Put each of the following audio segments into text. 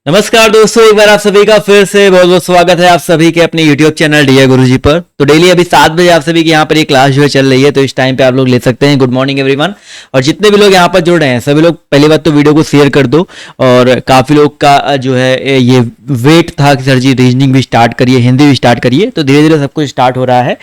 नमस्कार दोस्तों, एक बार आप सभी का फिर से बहुत बहुत स्वागत है आप सभी के अपने YouTube चैनल डीए गुरुजी पर। तो डेली अभी 7 बजे आप सभी की यहाँ पर ये क्लास जो है चल रही है, तो इस टाइम पे आप लोग ले सकते हैं। Good morning everyone. और जितने भी लोग यहाँ पर जुड़ रहे हैं सभी लोग पहली बात तो वीडियो को शेयर कर दो। और काफ़ी लोग का जो है ये वेट था कि सर जी रीजनिंग भी स्टार्ट करिए, हिंदी भी स्टार्ट करिए, तो धीरे धीरे सब कुछ स्टार्ट हो रहा है।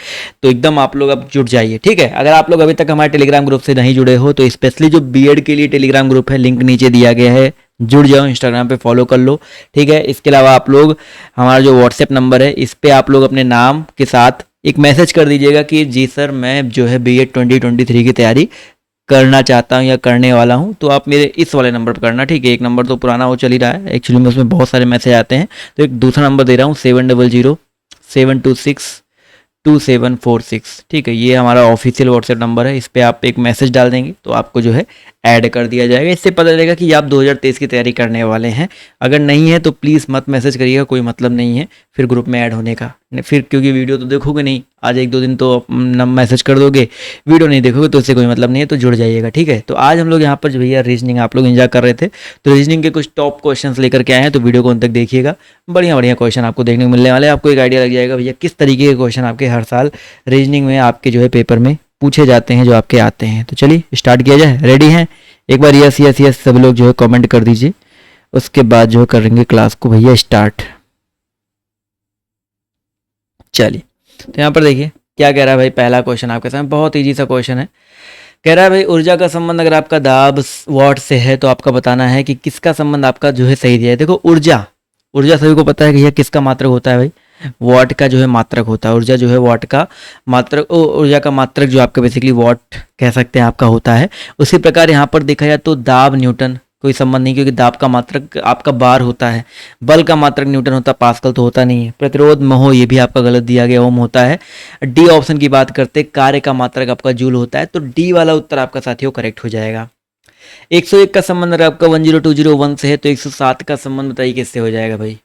तो एकदम आप लोग अब जुड़ जाइए, ठीक है। अगर आप लोग अभी तक हमारे टेलीग्राम ग्रुप से नहीं जुड़े हो तो स्पेशली जो बीएड के लिए टेलीग्राम ग्रुप है, लिंक नीचे दिया गया है, जुड़ जाओ, इंस्टाग्राम पे फॉलो कर लो, ठीक है। इसके अलावा आप लोग हमारा जो व्हाट्सएप नंबर है इस पे आप लोग अपने नाम के साथ एक मैसेज कर दीजिएगा कि जी सर मैं जो है बीएड 2023 की तैयारी करना चाहता हूँ या करने वाला हूँ। तो आप मेरे इस वाले नंबर पर करना, ठीक है। एक नंबर तो पुराना वो चल ही रहा है एक्चुअली में, उसमें बहुत सारे मैसेज आते हैं, तो एक दूसरा नंबर दे रहा हूँ 7007262746, ठीक है। ये हमारा ऑफिशियल व्हाट्सएप नंबर है, इस पर आप एक मैसेज डाल देंगे तो आपको जो है ऐड कर दिया जाएगा। इससे पता चलेगा कि आप 2023 की तैयारी करने वाले हैं। अगर नहीं है तो प्लीज़ मत मैसेज करिएगा, कोई मतलब नहीं है फिर ग्रुप में ऐड होने का, फिर क्योंकि वीडियो तो देखोगे नहीं, आज एक दो दिन तो मैसेज कर दोगे, वीडियो नहीं देखोगे तो उससे कोई मतलब नहीं है। तो जुड़ जाइएगा, ठीक है। तो आज हम लोग यहाँ पर जो भैया रीजनिंग आप लोग एंजॉय कर रहे थे, तो रीजनिंग के कुछ टॉप क्वेश्चंस लेकर के आए हैं, तो वीडियो को अंत तक देखिएगा। बढ़िया बढ़िया क्वेश्चन आपको देखने को मिलने वाले हैं। आपको एक आइडिया लग जाएगा भैया किस तरीके के क्वेश्चन आपके हर साल रीजनिंग में आपके जो है पेपर में पूछे जाते हैं, जो आपके आते हैं। तो चलिए स्टार्ट किया जाए, रेडी हैं? एक बार यस यस यस सभी लोग जो है कमेंट कर दीजिए, उसके बाद जो करेंगे क्लास को भैया स्टार्ट। चलिए तो यहाँ पर देखिए क्या कह रहा है भाई। पहला क्वेश्चन आपके सामने बहुत इजी सा क्वेश्चन है। कह रहा है भाई ऊर्जा का संबंध अगर आपका दाब वाट से है तो आपका बताना है कि किसका संबंध आपका जो है सही दिया है। देखो ऊर्जा, ऊर्जा सभी को पता है कि यह किसका मात्रक होता है भाई, वाट का जो है मात्रक होता है। ऊर्जा जो है वाट का मात्रक, ऊर्जा का मात्रक जो आपका बेसिकली वाट कह सकते हैं आपका होता है। उसी प्रकार यहाँ पर देखा जाए तो दाब न्यूटन कोई संबंध नहीं, क्योंकि दाब का मात्रक आपका बार होता है, बल का मात्रक न्यूटन होता है, पास्कल तो होता नहीं है। प्रतिरोध महो ये भी आपका गलत दिया गया, ओम होता है। डी ऑप्शन की बात करते, कार्य का मात्रक आपका जूल होता है, तो डी वाला उत्तर आपका साथियों करेक्ट हो जाएगा। 101 का संबंध अगर आपका 10201 से है तो 107 का संबंध बताइए किससे हो जाएगा भाई।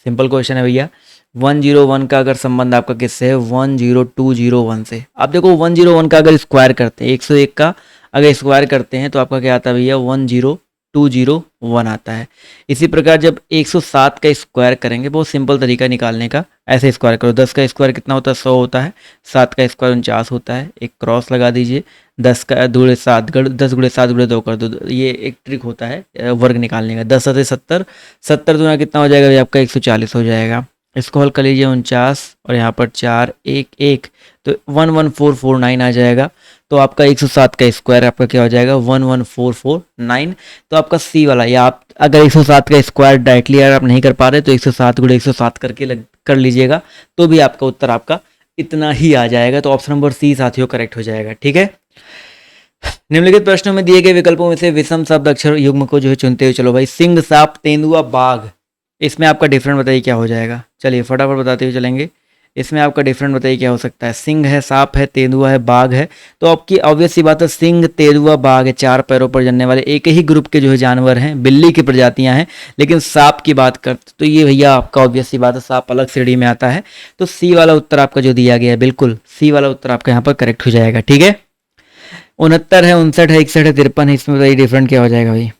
सिंपल क्वेश्चन है भैया। 101 का अगर संबंध आपका किससे है, 10201 से। आप देखो 101 का अगर स्क्वायर करते हैं, 101 का अगर स्क्वायर करते हैं तो आपका क्या आता है भैया, 10201 आता है। इसी प्रकार जब 107 का स्क्वायर करेंगे, बहुत सिंपल तरीका निकालने का, ऐसे स्क्वायर करो। 10 का स्क्वायर कितना होता है, 100 होता है। 7 का स्क्वायर 49 होता है। एक क्रॉस लगा दीजिए, 10 का गुणे 7 10 गुणे 7 गुणे 2 कर दो। ये एक ट्रिक होता है वर्ग निकालने का। 10 से 70, 70 दूना कितना हो जाएगा भैया आपका, 140 हो जाएगा। इसको हल कर लीजिए, 49 और यहाँ पर 4 1 1, तो 11449 आ जाएगा। तो आपका 107 का स्क्वायर आपका क्या हो जाएगा, 11449। तो आपका सी वाला, या आप अगर 107 का स्क्वायर डायरेक्टली अगर आप नहीं कर पा रहे तो 107 गुणे 107 करके कर लीजिएगा, तो भी आपका उत्तर आपका इतना ही आ जाएगा। तो ऑप्शन नंबर सी साथियों करेक्ट हो जाएगा, ठीक है। निम्नलिखित प्रश्नों में दिए गए विकल्पों में से विषम शब्द अक्षर युग्म को जो है चुनते हुए चलो भाई। सिंह, सांप, तेंदुआ, बाघ, इसमें आपका डिफरेंट बताइए क्या हो जाएगा। चलिए फटाफट बताते हुए चलेंगे। इसमें आपका डिफरेंट बताइए क्या हो सकता है। सिंह है, सांप है, तेंदुआ है, बाघ है। तो आपकी ऑब्वियस सी बात है, सिंह, तेंदुआ, बाघ है, 4 पैरों पर चलने वाले एक ही ग्रुप के जो है जानवर हैं, बिल्ली की प्रजातियां हैं। लेकिन सांप की बात करते तो ये भैया आपका ऑब्वियस सी बात है, सांप अलग श्रेणी में आता है। तो सी वाला उत्तर आपका जो दिया गया है, बिल्कुल सी वाला उत्तर आपका यहाँ पर करेक्ट हो जाएगा, ठीक है। 69 है, 59 है, 61 है, 53 है, इसमें बताइए डिफरेंट क्या हो जाएगा भाई।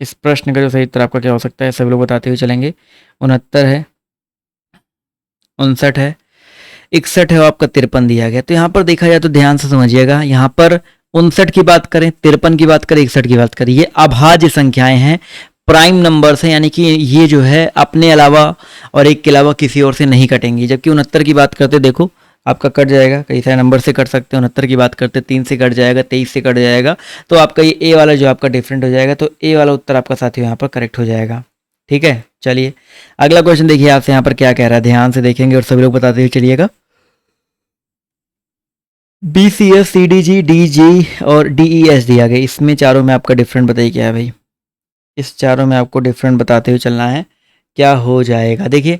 इस प्रश्न का जो सही उत्तर आपका क्या हो सकता है, सभी लोग बताते हुए चलेंगे। 69 है, 59 है, 61 है और आपका 53 दिया गया। तो यहाँ पर देखा जाए तो ध्यान से समझिएगा, यहाँ पर 59 की बात करें, 53 की बात करें, 61 की बात करें, ये अभाज्य संख्याएं हैं, प्राइम नंबर्स हैं, यानी कि ये जो है अपने अलावा और एक के अलावा किसी और से नहीं कटेंगी। जबकि 69 की बात करते देखो आपका कट जाएगा, कई सारे नंबर से कट सकते हैं। 69 की बात करते 3 से कट जाएगा, 23 से कट जाएगा। तो आपका ये ए वाला जो आपका डिफरेंट हो जाएगा, तो ए वाला उत्तर आपका साथियों यहाँ पर करेक्ट हो जाएगा, ठीक है। चलिए अगला क्वेश्चन देखिए आपसे यहाँ पर क्या कह रहा है, ध्यान से देखेंगे और सभी लोग बताते हुए चलिएगा। BCS, CDG, DG और DES दिया गया, इसमें चारों में आपका डिफरेंट बताइए क्या है भाई। इस चारों में आपको डिफरेंट बताते हुए चलना है, क्या हो जाएगा। देखिए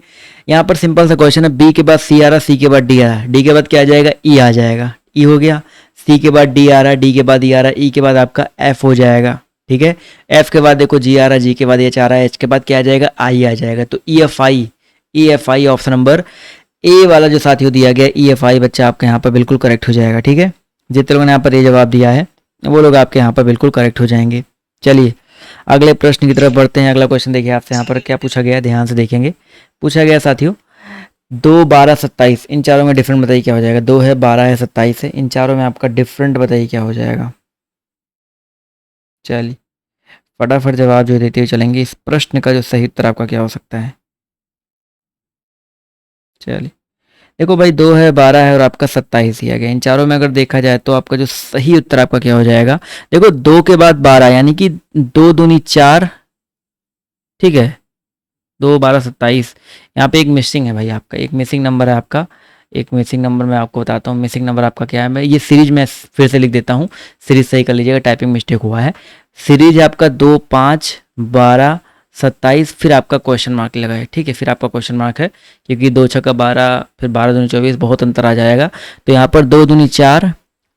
यहाँ पर सिंपल सा क्वेश्चन है, बी के बाद सी आ रहा, सी के बाद डी आ रहा, डी के बाद क्या आ जाएगा, ई आ जाएगा, ई हो गया। सी के बाद डी आ रहा, डी के बाद ई आ रहा, ई के बाद आपका एफ हो जाएगा, ठीक है। एफ के बाद देखो जी आ रहा, जी के बाद एच आ रहा है, एच के बाद क्या आ जाएगा, आई आ जाएगा। तो EFI ऑप्शन नंबर ए वाला जो साथियों दिया गया EFI बच्चा आपके यहाँ पर बिल्कुल करेक्ट हो जाएगा, ठीक है। जितने लोगों ने यहाँ पर ये जवाब दिया है वो लोग आपके यहाँ पर बिल्कुल करेक्ट हो जाएंगे। चलिए अगले प्रश्न की तरफ बढ़ते हैं। अगला क्वेश्चन देखिए आपसे यहाँ पर क्या पूछा गया है, ध्यान से देखेंगे। पूछा गया साथियों 2, 12, 27 इन चारों में डिफरेंट बताइए क्या हो जाएगा। 2 है, 12 है, 27 है, इन चारों में आपका डिफरेंट बताइए क्या हो जाएगा। चलिए फटाफट जवाब जो देते हुए चलेंगे। इस प्रश्न का जो सही उत्तर आपका क्या हो सकता है। चलिए देखो भाई 2 है, 12 है और आपका 27 दिया गया। इन चारों में अगर देखा जाए तो आपका जो सही उत्तर आपका क्या हो जाएगा। देखो 2 के बाद 12 यानी कि 2 दूनी 4, ठीक है, 2, 12, 27। यहाँ पे एक मिसिंग है भाई, आपका एक मिसिंग नंबर है आपका। एक मिसिंग नंबर मैं आपको बताता हूँ। मिसिंग नंबर आपका क्या है, मैं ये सीरीज में फिर से लिख देता हूँ। सीरीज सही कर लीजिएगा, टाइपिंग मिस्टेक हुआ है। सीरीज आपका 2, 5, 12, 27 फिर आपका क्वेश्चन मार्क लगा है, ठीक है। फिर आपका क्वेश्चन मार्क है क्योंकि 2 छक्का 12 फिर 12 दूनी 24 बहुत अंतर आ जाएगा। तो यहाँ पर 2 दूनी 4,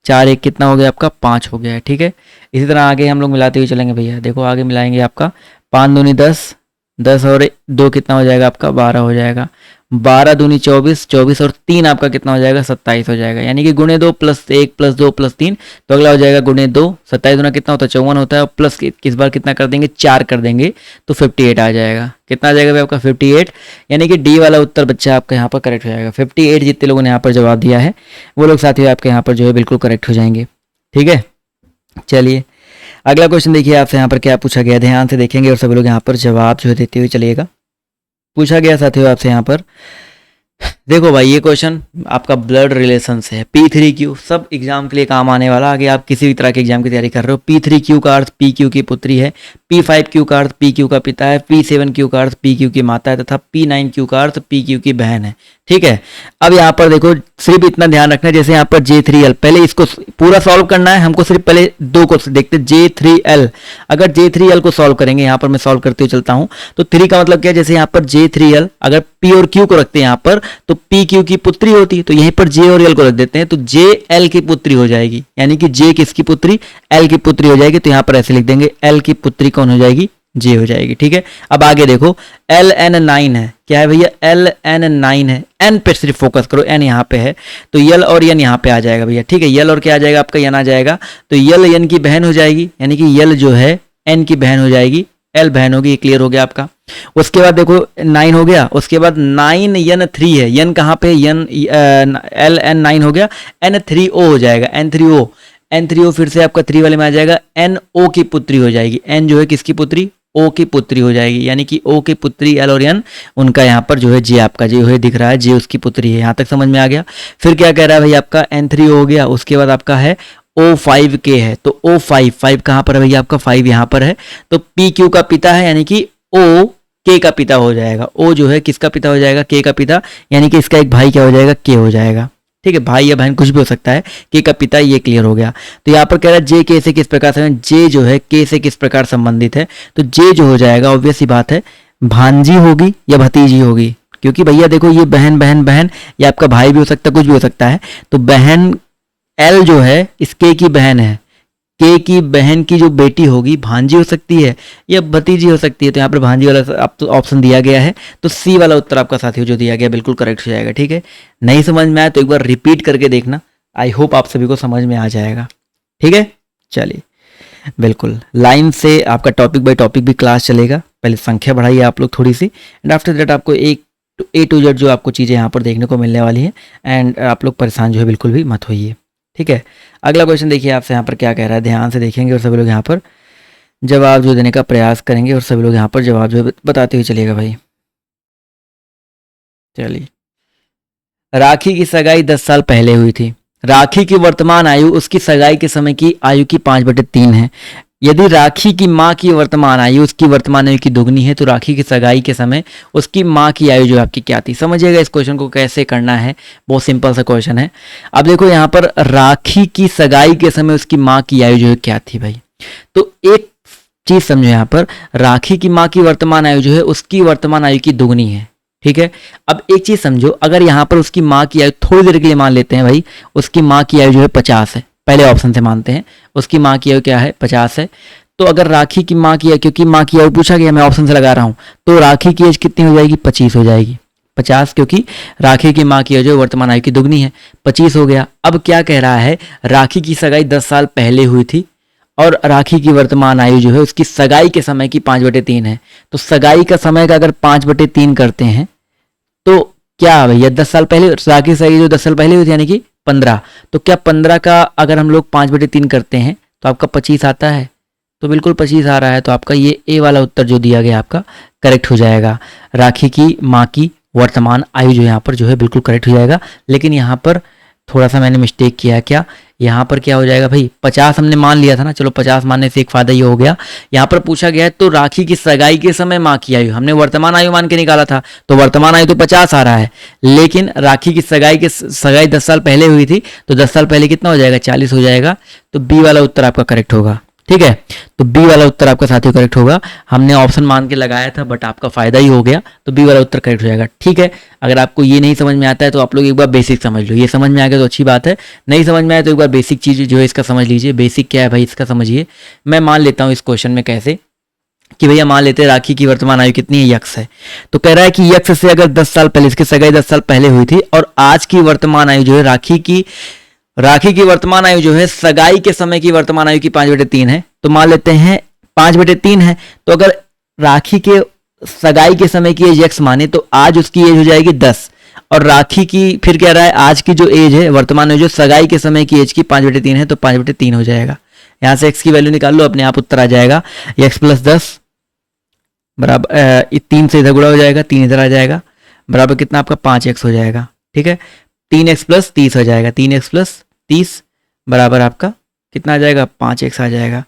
4 1 कितना हो गया आपका 5 हो गया है, ठीक है। इसी तरह आगे हम लोग मिलाते हुए चलेंगे भैया। देखो आगे मिलाएंगे आपका 5 दूनी 10, 10 और 2 कितना हो जाएगा आपका 12 हो जाएगा। 12 दूनी 24, 24 और 3 आपका कितना हो जाएगा 27 हो जाएगा। यानी कि गुणे 2 प्लस 1 प्लस 2 प्लस 3 तो अगला हो जाएगा गुणे 2। 27 गुना कितना होता है 54 होता है, और प्लस किस बार कितना कर देंगे 4 कर देंगे तो 58 आ जाएगा। कितना आ जाएगा भाई आपका 58। यानी कि डी वाला उत्तर बच्चा आपका यहाँ पर करेक्ट हो जाएगा। 58 जितने लोगों ने यहाँ पर जवाब दिया है वो लोग साथियों आपके यहाँ पर जो है बिल्कुल करेक्ट हो जाएंगे, ठीक है। चलिए अगला क्वेश्चन देखिए आपसे यहाँ पर क्या पूछा गया, ध्यान से देखेंगे और सभी लोग यहाँ पर जवाब जो है देते हुए चलिएगा। पूछा गया साथियों आपसे यहाँ पर, देखो भाई ये क्वेश्चन आपका ब्लड रिलेशन से है। P3Q सब एग्जाम के लिए काम आने वाला। आगे आप किसी भी तरह के एग्जाम की तैयारी कर रहे हो, P3Q का अर्थ PQ की पुत्री है, P5Q का अर्थ PQ का पिता है, P7Q का अर्थ PQ की माता है तथा P9Q का अर्थ PQ की बहन है, ठीक है। अब यहाँ पर देखो सिर्फ इतना ध्यान रखना है, जैसे यहाँ पर J3L पहले इसको पूरा सॉल्व करना है हमको। सिर्फ पहले 2 को देखते J3L। अगर J3L को सॉल्व करेंगे, यहाँ पर मैं सॉल्व करते हुए चलता हूँ, तो 3 का मतलब क्या है, जैसे यहाँ पर J3L अगर P और Q को रखते हैं यहाँ पर तो PQ की पुत्री होती, तो यहीं पर J और L को रख देते हैं तो JL की पुत्री हो जाएगी। यानी कि J किसकी पुत्री, L की पुत्री हो जाएगी। तो यहाँ पर ऐसे लिख देंगे L की पुत्री कौन हो जाएगी, J हो जाएगी, ठीक है। अब आगे देखो LN9 है, क्या है भैया LN9 है। N पे सिर्फ फोकस करो, N यहाँ पे है तो L और N यहाँ पे आ जाएगा भैया, ठीक है। L और क्या आ जाएगा आपका N आ जाएगा, तो L N की बहन हो जाएगी। यानी कि L जो है N की बहन हो जाएगी, L बहन होगी। ये क्लियर हो गया आपका। उसके बाद देखो 9 हो गया, उसके बाद 9N3 है। N कहाँ पे LN9 हो गया, N3O हो जाएगा, N3O फिर से आपका 3 वाले में आ जाएगा, NO की पुत्री हो जाएगी। N जो है किसकी पुत्री, O की पुत्री हो जाएगी। यानी कि O की पुत्री L और N उनका यहाँ पर जो है J आपका J है दिख रहा है, J उसकी पुत्री है। यहाँ तक समझ में आ गया। फिर क्या कह रहा है भाई आपका N3O हो गया, उसके बाद आपका है O5K है, तो O5 कहाँ पर है भैया आपका 5 यहाँ पर है, तो PQ का पिता है यानी कि O K का पिता हो जाएगा। O जो है किसका पिता हो जाएगा, K का पिता, यानी कि इसका एक भाई क्या हो जाएगा, K हो जाएगा, ठीक है। भाई या बहन कुछ भी हो सकता है, K का पिता, ये क्लियर हो गया। तो यहाँ पर कह रहा है J K से किस प्रकार से, J जो है K से किस प्रकार संबंधित है, तो J जो हो जाएगा ऑब्वियस सी बात है भांजी होगी या भतीजी होगी, क्योंकि भैया देखो ये बहन बहन बहन, ये आपका भाई भी हो सकता है, कुछ भी हो सकता है। तो बहन L जो है इस K की बहन है, K की बहन की जो बेटी होगी भांजी हो सकती है या भतीजी हो सकती है। तो यहाँ पर भांजी वाला ऑप्शन दिया गया है, तो C वाला उत्तर आपका साथियों जो दिया गया बिल्कुल करेक्ट हो जाएगा, ठीक है। नहीं समझ में आया तो एक बार रिपीट करके देखना, आई होप आप सभी को समझ में आ जाएगा, ठीक है। चलिए बिल्कुल लाइन से आपका टॉपिक बाय टॉपिक भी क्लास चलेगा। पहले संख्या बढ़ाइए आप लोग थोड़ी सी, एंड आफ्टर दैट आपको एक A to Z जो आपको चीज़ें यहाँ पर देखने को मिलने वाली है, एंड आप लोग परेशान जो है बिल्कुल भी मत होइए, ठीक है। अगला क्वेश्चन देखिए आपसे यहाँ पर क्या कह रहा है, ध्यान से देखेंगे और सभी लोग यहाँ पर जवाब जो देने का प्रयास करेंगे और सभी लोग यहाँ पर जवाब जो बताते हुए चलिएगा भाई। चलिए राखी की सगाई 10 साल पहले हुई थी। राखी की वर्तमान आयु उसकी सगाई के समय की आयु की 5/3 है। यदि राखी की माँ की वर्तमान आयु उसकी वर्तमान आयु की दुगनी है तो राखी की सगाई के समय उसकी माँ की आयु जो आपकी क्या थी। समझिएगा इस क्वेश्चन को कैसे करना है, बहुत सिंपल सा क्वेश्चन है। अब देखो यहाँ पर राखी की सगाई के समय उसकी माँ की आयु जो है क्या थी भाई, तो एक चीज समझो यहाँ पर राखी की माँ की वर्तमान आयु जो है उसकी वर्तमान आयु की दुगनी है, ठीक है। अब एक चीज समझो, अगर यहाँ पर उसकी माँ की आयु थोड़ी देर के लिए मान लेते हैं भाई, उसकी माँ की आयु जो है 50 है, पहले ऑप्शन से मानते हैं उसकी माँ की आयु क्या है 50 है। तो अगर राखी की माँ की आयु, क्योंकि माँ की आयु पूछा गया मैं ऑप्शन से लगा रहा हूँ, तो राखी की एज कितनी हो जाएगी 25 हो जाएगी, 50, क्योंकि राखी की माँ की आयु जो वर्तमान आयु की दुगनी है, 25 हो गया। अब क्या कह रहा है, राखी की सगाई 10 साल पहले हुई थी और राखी की वर्तमान आयु जो है उसकी सगाई के समय की 5/3 है। तो सगाई का समय का अगर 5/3 करते हैं तो क्या भैया 10 साल पहले राखी सगाई जो 10 साल पहले हुई थी यानी कि 15, तो क्या 15 का अगर हम लोग 5/3 करते हैं तो आपका 25 आता है। तो बिल्कुल 25 आ रहा है, तो आपका ये ए वाला उत्तर जो दिया गया आपका करेक्ट हो जाएगा। राखी की माँ की वर्तमान आयु जो यहाँ पर जो है बिल्कुल करेक्ट हो जाएगा। लेकिन यहाँ पर थोड़ा सा मैंने मिस्टेक किया, क्या यहाँ पर क्या हो जाएगा भाई 50 हमने मान लिया था ना, चलो 50 मानने से एक फायदा ये हो गया, यहाँ पर पूछा गया है तो राखी की सगाई के समय माँ की आयु हमने वर्तमान आयु मान के निकाला था, तो वर्तमान आयु तो 50 आ रहा है, लेकिन राखी की सगाई 10 साल पहले हुई थी, तो 10 साल पहले कितना हो जाएगा 40 हो जाएगा। तो बी वाला उत्तर आपका करेक्ट होगा। ठीक है, तो बी वाला उत्तर आपका साथियों करेक्ट होगा। हमने ऑप्शन मान के लगाया था बट आपका फायदा ही हो गया, तो बी वाला उत्तर करेक्ट हो जाएगा। ठीक है, अगर आपको ये नहीं समझ में आता है तो आप लोग एक बार बेसिक समझ लो, ये समझ में आ गया तो अच्छी बात है, नहीं समझ में आया तो एक बार बेसिक चीज़ जो है इसका समझ लीजिए। बेसिक क्या है भाई इसका समझिए। मैं मान लेता हूँ इस क्वेश्चन में कैसे कि भैया मान लेते हैं राखी की वर्तमान आयु कितनी है, यक्स है। तो कह रहा है कि यक्स से अगर 10 साल पहले, इसकी सगाई 10 साल पहले हुई थी और आज की वर्तमान आयु जो है राखी की वर्तमान आयु जो है सगाई के समय की वर्तमान आयु की 5/3 है। तो मान लेते हैं 5/3 है, तो अगर राखी के सगाई के समय की एज एक्स माने तो आज उसकी एज हो जाएगी 10, और राखी की फिर कह रहा है आज की जो एज है वर्तमान में जो सगाई के समय की एज की 5/3 है, तो 5/3 हो जाएगा। यहां से एक्स की वैल्यू निकाल लो, अपने आप उत्तर आ जाएगा। एक्स प्लस 10 बराबर 3 से इधर गुणा हो जाएगा, 3 इधर आ जाएगा, बराबर कितना आपका 5x हो जाएगा। ठीक है, 3x प्लस 30 हो जाएगा, 3x प्लस 30 बराबर आपका कितना आ जाएगा 5x आ जाएगा।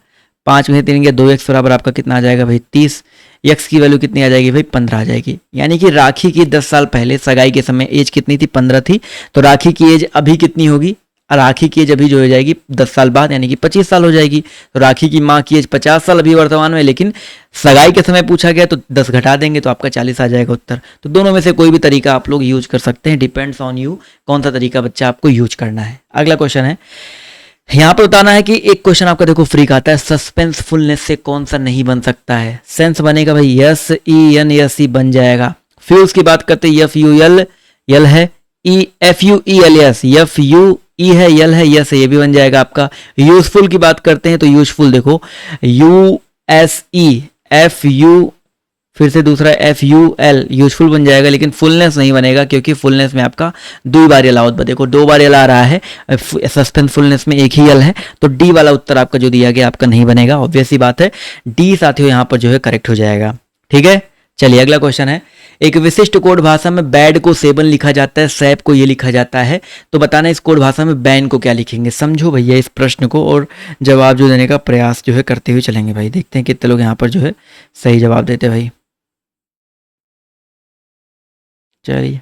5 में 3 गया 2x बराबर आपका कितना आ जाएगा भाई 30। x की वैल्यू कितनी आ जाएगी भाई 15 आ जाएगी। यानी कि राखी की 10 साल पहले सगाई के समय एज कितनी थी 15 थी, तो राखी की एज अभी कितनी होगी, राखी की एज अभी जो हो जाएगी 10 साल बाद यानी कि 25 साल हो जाएगी। तो राखी की माँ की एज 50 साल अभी वर्तमान में, लेकिन सगाई के समय पूछा गया तो 10 घटा देंगे तो आपका 40 आ जाएगा उत्तर। तो दोनों में से कोई भी तरीका आप लोग यूज कर सकते हैं, डिपेंड्स ऑन यू कौन सा तरीका बच्चा आपको यूज करना है। अगला क्वेश्चन है, यहाँ पर बताना है कि एक क्वेश्चन आपका देखो फ्री का आता है, सस्पेंसफुलनेस से कौन सा नहीं बन सकता है। सेंस बनेगा भाई यस ई एन यस ई बन जाएगा। फ्यूज की बात करते हैं FUL यल है, FUEL यस, FUE है यल है यस है, ये भी बन जाएगा आपका। यूजफुल की बात करते हैं तो यूजफुल देखो USE FU फिर से दूसरा FUL यूजफुल बन जाएगा, लेकिन फुलनेस नहीं बनेगा क्योंकि फुलनेस में आपका 2 बार यल आवत देखो 2 बार यल आ रहा है, सस्पेंसफुलनेस में एक ही यल है, तो डी वाला उत्तर आपका जो दिया गया आपका नहीं बनेगा। ऑब्वियस ही बात है, डी साथियों यहाँ पर जो है करेक्ट हो जाएगा। ठीक है, चलिए अगला क्वेश्चन है, एक विशिष्ट कोड भाषा में बैड को सेबन लिखा जाता है, सैप को ये लिखा जाता है, तो बताना इस कोड भाषा में बैन को क्या लिखेंगे। समझो भैया इस प्रश्न को और जवाब जो देने का प्रयास जो है करते हुए चलेंगे भाई। देखते हैं कितने लोग यहाँ पर जो है सही जवाब देते भाई। चलिए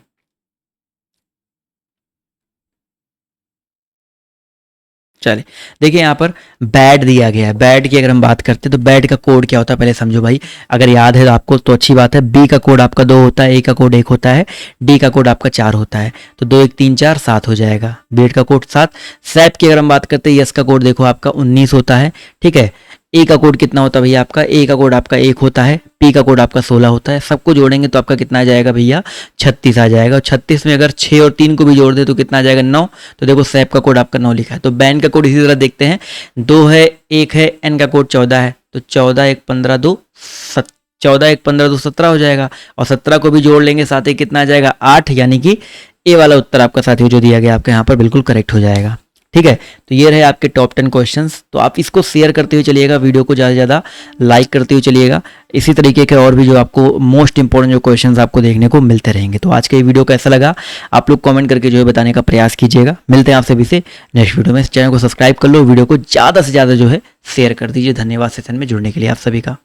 चलिए देखिए यहाँ पर बैड दिया गया है। बैड की अगर हम बात करते हैं तो बैड का कोड क्या होता है पहले समझो भाई, अगर याद है आपको तो अच्छी बात है। बी का कोड आपका 2 होता है, ए का कोड 1 होता है, डी का कोड आपका 4 होता है, तो 2 1 3 4 7 हो जाएगा। बेड का कोड 7। सैप की अगर हम बात करते हैं, यस का कोड देखो आपका 19 होता है। ठीक है, ए का कोड कितना होता है भैया आपका, ए का कोड आपका 1 होता है, पी का कोड आपका 16 होता है। सबको जोड़ेंगे तो आपका कितना आ जाएगा भैया 36 आ जाएगा। और 36 में अगर 6 और 3 को भी जोड़ दे तो कितना आ जाएगा 9। तो देखो सैप का कोड आपका 9 लिखा है। तो बैन का कोड इसी तरह देखते हैं, 2 है 1 है, एन का कोड 14 है, तो 14 1 15 2 14 1 15 2 17 हो जाएगा। और 17 को भी जोड़ लेंगे साथ ही कितना आ जाएगा 8, यानी कि ए वाला उत्तर आपका साथियों जो दिया गया आपके यहाँ पर बिल्कुल करेक्ट हो जाएगा। ठीक है, तो ये रहे आपके टॉप 10 क्वेश्चंस। तो आप इसको शेयर करते हुए चलिएगा, वीडियो को ज़्यादा से ज़्यादा लाइक करते हुए चलिएगा। इसी तरीके के और भी जो आपको मोस्ट इंपॉर्टेंट जो क्वेश्चंस आपको देखने को मिलते रहेंगे। तो आज का ये वीडियो कैसा लगा आप लोग कमेंट करके जो है बताने का प्रयास कीजिएगा। मिलते हैं आप सभी से नेक्स्ट वीडियो में। इस चैनल को सब्सक्राइब कर लो, वीडियो को ज़्यादा से ज़्यादा जो है शेयर कर दीजिए। धन्यवाद सेशन में जुड़ने के लिए आप सभी का।